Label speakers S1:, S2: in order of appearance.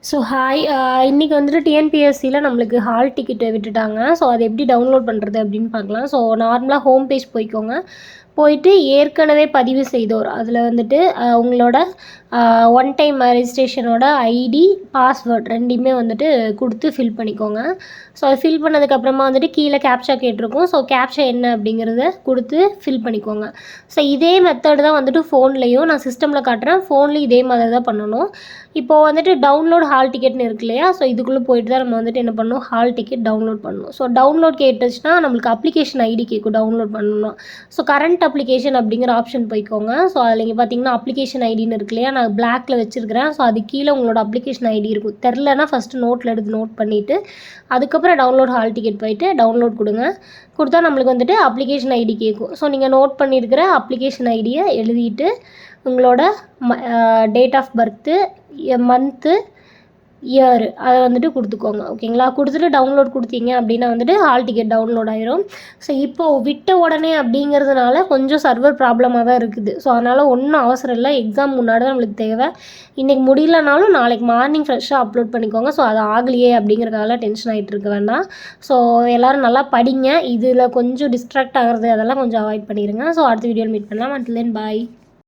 S1: So hi இன்றைக்கி வந்துட்டு டிஎன்பிஎஸ்சியில் நம்மளுக்கு ஹால் டிக்கெட்டு விட்டுட்டாங்க. ஸோ அதை எப்படி டவுன்லோட் பண்ணுறது அப்படின்னு பார்க்கலாம். ஸோ நார்மலாக ஹோம் பேஜ் போய்க்கோங்க. போயிட்டு ஏற்கனவே பதிவு செய்தோர் அதில் வந்துட்டு உங்களோட ஒன் டைம் ரெஜிஸ்ட்ரேஷனோட ஐடி பாஸ்வேர்ட் ரெண்டையுமே வந்துட்டு கொடுத்து ஃபில் பண்ணிக்கோங்க. ஸோ அது ஃபில் பண்ணதுக்கப்புறமா வந்துட்டு கீழே கேப்சா கேட்டிருக்கும். ஸோ கேப்சா என்ன அப்படிங்கிறத கொடுத்து ஃபில் பண்ணிக்கோங்க. ஸோ இதே மெத்தட் தான் வந்துட்டு ஃபோன்லேயும் நான் சிஸ்டமில் காட்டுறேன். ஃபோன்லேயும் இதே மாதிரி தான் பண்ணணும். இப்போது வந்துட்டு டவுன்லோட் ஹால் டிக்கெட்னு இருக்கு இல்லையா? ஸோ இதுக்குள்ளே போயிட்டு தான் நம்ம வந்துட்டு என்ன பண்ணணும், ஹால் டிக்கெட் டவுன்லோட் பண்ணணும். ஸோ டவுன்லோட் கேட்டுச்சுன்னா நம்மளுக்கு அப்ளிகேஷன் ஐடி கேட்கும் டவுன்லோட் பண்ணணும். ஸோ கரண்ட் அப்ளிகேஷன் அப்படிங்கிற ஆப்ஷன் போய்க்கோங்க. ஸோ அதில் இங்கே பார்த்தீங்கன்னா அப்ளிகேஷன் ஐடின்னு இருக்கு இல்லையா? நான் பிளாக்ல வச்சுருக்கிறேன். ஸோ அது கீழே உங்களோட அப்ளிகேஷன் ஐடி இருக்கும். தெரிலனா ஃபஸ்ட்டு நோட்டில் எடுத்து நோட் பண்ணிவிட்டு அதுக்கப்புறம் டவுன்லோட் ஹால் டிக்கெட் போயிட்டு டவுன்லோட் கொடுங்க. கொடுத்தா நம்மளுக்கு வந்துட்டு அப்ளிகேஷன் ஐடி கேட்கும். ஸோ நீங்கள் நோட் பண்ணியிருக்கிற அப்ளிகேஷன் ஐடியை எழுதிட்டு உங்களோட date of birth, month, year அதை வந்துட்டு கொடுத்துக்கோங்க. ஓகேங்களா? கொடுத்துட்டு டவுன்லோட் கொடுத்தீங்க அப்படின்னா வந்துட்டு ஹால் டிக்கெட் டவுன்லோட் ஆயிரும். ஸோ இப்போது விட்ட உடனே அப்படிங்கிறதுனால கொஞ்சம் சர்வர் ப்ராப்ளமாக தான் இருக்குது. ஸோ அதனால் ஒன்றும் அவசரம் இல்லை. எக்ஸாம் முன்னாடி தான் நம்மளுக்கு தேவை. இன்றைக்கி முடியலனாலும் நாளைக்கு மார்னிங் ஃப்ரெஷ்ஷாக அப்லோட் பண்ணிக்கோங்க. ஸோ அது ஆகலையே அப்படிங்கிறதுனால டென்ஷன் ஆகிட்டு இருக்க வேண்டாம். ஸோ எல்லோரும் நல்லா படிங்க. இதில் கொஞ்சம் டிஸ்ட்ராக்ட் ஆகிறது அதெல்லாம் கொஞ்சம் அவாய்ட் பண்ணிடுங்க. ஸோ அடுத்த வீடியோவில் மீட் பண்ணலாம். அன்டில் தென் பாய்.